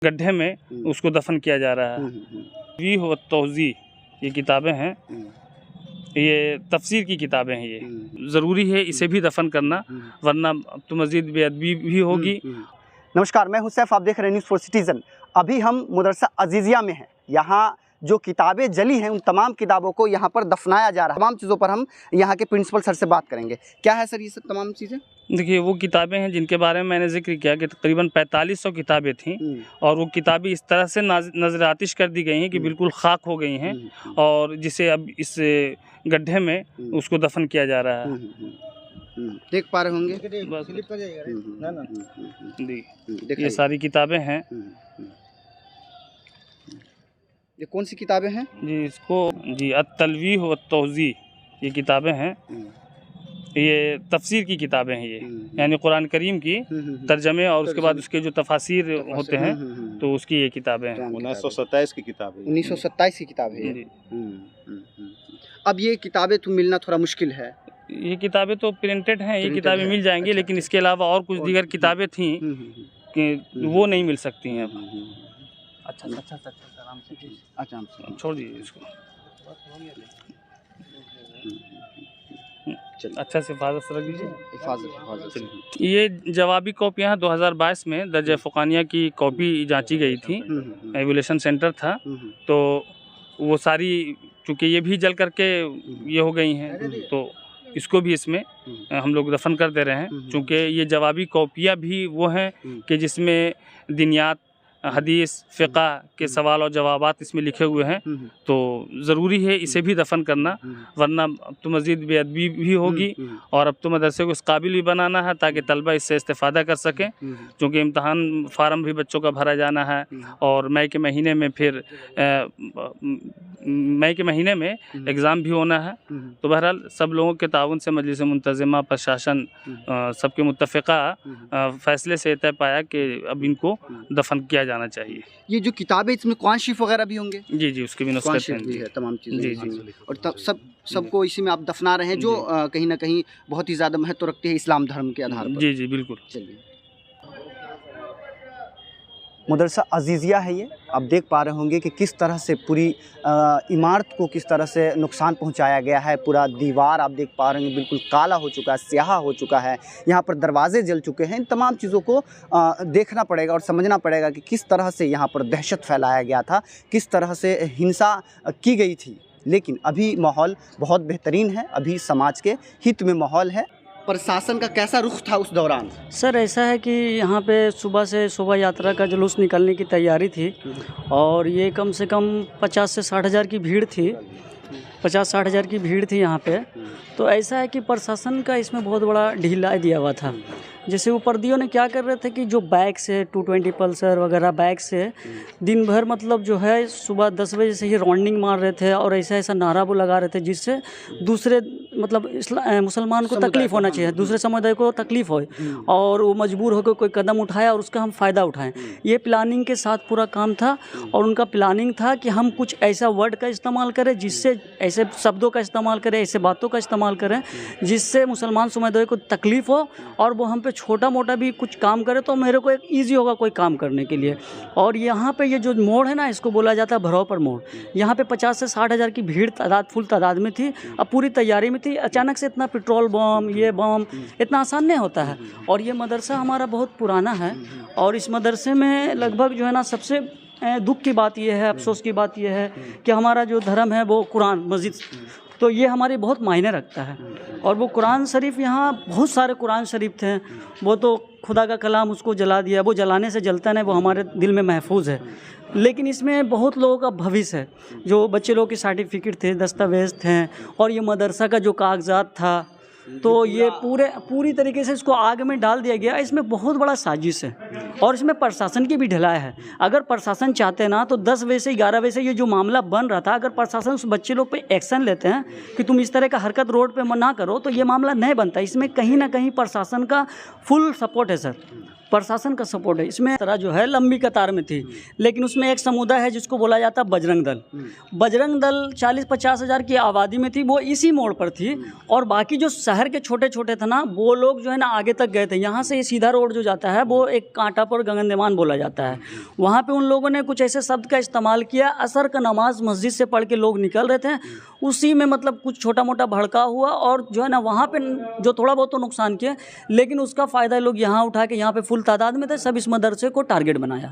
गड्ढे में उसको दफन किया जा रहा है। वी हो तौज़ी ये किताबें हैं, ये तफसीर की किताबें हैं। ये ज़रूरी है इसे भी दफन करना, वरना तो मज़ीद बेअदबी भी होगी। नमस्कार, मैं हूं सैफ, आप देख रहे हैं न्यूज़ फॉर सिटीज़न। अभी हम मदरसा अजीज़िया में हैं। यहाँ जो किताबें जली हैं उन तमाम किताबों को यहाँ पर दफनाया जा रहा है। तमाम चीज़ों पर हम यहाँ के प्रिंसिपल सर से बात करेंगे। क्या है सर ये सब तमाम चीज़ें? देखिए, वो किताबें हैं जिनके बारे में मैंने जिक्र किया कि तकरीबन 4500 किताबें थीं, और वो किताबें इस तरह से नज़र आतिश कर दी गई हैं कि बिल्कुल खाक हो गई हैं, और जिसे अब इस गड्ढे में उसको दफन किया जा रहा है। देख पा रहे होंगे, ये सारी किताबें हैं। ये कौन सी किताबें हैं जी? इसको जी अत-तलवीह व तौज़ी ये किताबें हैं। ये तफसीर की किताबें हैं, ये यानी कुरान करीम की तर्जमे और उसके बाद उसके जो तफासिर होते हैं, तो उसकी ये किताबें हैं। 1927 की किताब है। 1927 की किताब है ये। अब ये किताबें तो मिलना थोड़ा मुश्किल है। ये किताबें तो प्रिंटेड हैं, ये किताबें मिल जाएंगी, लेकिन इसके अलावा और कुछ दीगर किताबें थीं कि वो नहीं मिल सकती हैं अब। अच्छा आराम से, अच्छा छोड़ दीजिए इसको। अच्छा से हिफाजत से रख दीजिए। हिफाजत। ये जवाबी कॉपियाँ 2022 में दर्ज फ़ुक़ानिया की कॉपी जांची गई थी, एवोल्यूशन सेंटर था, तो वो सारी चूँकि ये भी जल करके ये हो गई हैं, तो इसको भी इसमें हम लोग दफन कर दे रहे हैं। चूँकि ये जवाबी कॉपियाँ भी वो हैं कि जिसमें दिनियात, हदीस, फ़िक़ा के सवाल और जवाबात इसमें लिखे हुए हैं, तो ज़रूरी है इसे भी दफन करना, वरना अब तो मज़ीद बेअदबी भी होगी, और अब तो मदरसे को इस काबिल भी बनाना है ताकि तलबा इससे इस्तेफ़ादा कर सकें। क्योंकि इम्तहान फार्म भी बच्चों का भरा जाना है, और मई के महीने में फिर मई के महीने में एग्ज़ाम भी होना है। तो बहरहाल सब लोगों के ताउन से मजलिस मुंतज़िमा, प्रशासन, सबके मुत्तफ़िक़ा फ़ैसले से तय पाया कि अब इनको दफन किया जाना चाहिए। ये जो किताबें, इसमें कुरान शरीफ वगैरह भी होंगे? जी, उसकी भी नुस्ख़त है, तमाम चीज़ें। जी। और तब सबको इसी में आप दफना रहे हैं, जो कहीं ना कहीं बहुत ही ज़्यादा महत्व रखते हैं इस्लाम धर्म के आधार पर। जी बिल्कुल। चलिए, मदरसा अजीज़िया है ये। आप देख पा रहे होंगे कि किस तरह से पूरी इमारत को किस तरह से नुकसान पहुंचाया गया है। पूरा दीवार आप देख पा रहे हैं बिल्कुल काला हो चुका है, स्याह हो चुका है। यहाँ पर दरवाजे जल चुके हैं। इन तमाम चीज़ों को देखना पड़ेगा और समझना पड़ेगा कि किस तरह से यहाँ पर दहशत फैलाया गया था, किस तरह से हिंसा की गई थी। लेकिन अभी माहौल बहुत बेहतरीन है, अभी समाज के हित में माहौल है। प्रशासन का कैसा रुख था उस दौरान? सर ऐसा है कि यहाँ पे सुबह से शोभा यात्रा का जुलूस निकलने की तैयारी थी, और ये कम से कम 50 से 60 हज़ार की भीड़ थी। 50-60 हज़ार की भीड़ थी यहाँ पे। तो ऐसा है कि प्रशासन का इसमें बहुत बड़ा ढीला दिया हुआ था। जैसे वो पर्दियों ने क्या कर रहे थे कि जो बाइक से 220 पल्सर वगैरह बाइक से दिन भर मतलब जो है सुबह 10 बजे से ही राउंडिंग मार रहे थे, और ऐसा नारा वो लगा रहे थे जिससे दूसरे मतलब मुसलमान को तकलीफ़ होना चाहिए, दूसरे समुदाय को तकलीफ़ हो, और वो मजबूर होकर कोई कदम उठाया और उसका हम फ़ायदा उठाएं। ये प्लानिंग के साथ पूरा काम था, और उनका प्लानिंग था कि हम कुछ ऐसा वर्ड का इस्तेमाल करें, जिससे ऐसे शब्दों का इस्तेमाल करें, ऐसे बातों का इस्तेमाल करें जिससे मुसलमान समुदाय को तकलीफ़ हो, और वो हम पे छोटा मोटा भी कुछ काम करे तो मेरे को एक ईजी होगा कोई काम करने के लिए। और यहाँ पे ये जो मोड़ है ना, इसको बोला जाता है भरौ पर मोड़। यहाँ पे 50 से 60 हज़ार की भीड़ फुल तादाद में थी। अब पूरी तैयारी में थी, अचानक से इतना पेट्रोल बम, ये बम इतना आसान नहीं होता है। और ये मदरसा हमारा बहुत पुराना है, और इस मदरसे में लगभग जो है ना, सबसे दुख की बात यह है, अफसोस की बात यह है कि हमारा जो धर्म है वो कुरान मस्जिद, तो ये हमारे बहुत मायने रखता है। और वो कुरान शरीफ, यहाँ बहुत सारे कुरान शरीफ थे, वो तो खुदा का कलाम, उसको जला दिया, वो जलाने से जलता नहीं, वो हमारे दिल में महफूज है। लेकिन इसमें बहुत लोगों का भविष्य है, जो बच्चे लोगों के सर्टिफिकेट थे, दस्तावेज़ थे, और ये मदरसा का जो कागजात था, तो ये पूरी तरीके से इसको आग में डाल दिया गया। इसमें बहुत बड़ा साजिश है, और इसमें प्रशासन की भी ढिलाई है। अगर प्रशासन चाहते ना तो 10 बजे से 11 बजे से ये जो मामला बन रहा था, अगर प्रशासन उस बच्चे लोग पे एक्शन लेते हैं कि तुम इस तरह का हरकत रोड पे ना करो, तो ये मामला नहीं बनता। इसमें कहीं ना कहीं प्रशासन का फुल सपोर्ट है सर। प्रशासन का सपोर्ट है। इसमें तरह जो है लंबी कतार में थी, लेकिन उसमें एक समुदाय है जिसको बोला जाता है बजरंग दल। बजरंग दल 40-50 हज़ार की आबादी में थी, वो इसी मोड़ पर थी। और बाकी जो शहर के छोटे छोटे थे ना, वो लोग जो है ना आगे तक गए थे। यहाँ से ये सीधा रोड जो जाता है वो एक कांटा पर गगनदेमान बोला जाता है। वहाँ पे उन लोगों ने कुछ ऐसे शब्द का इस्तेमाल किया। असर का नमाज मस्जिद से पढ़ के लोग निकल रहे थे, उसी में मतलब कुछ छोटा मोटा भड़का हुआ और जो है ना वहाँ पे जो थोड़ा बहुत तो नुकसान किया, लेकिन उसका फ़ायदा लोग यहाँ उठा के यहाँ पे फुल तादाद में थे, सब इस मदरसे को टारगेट बनाया।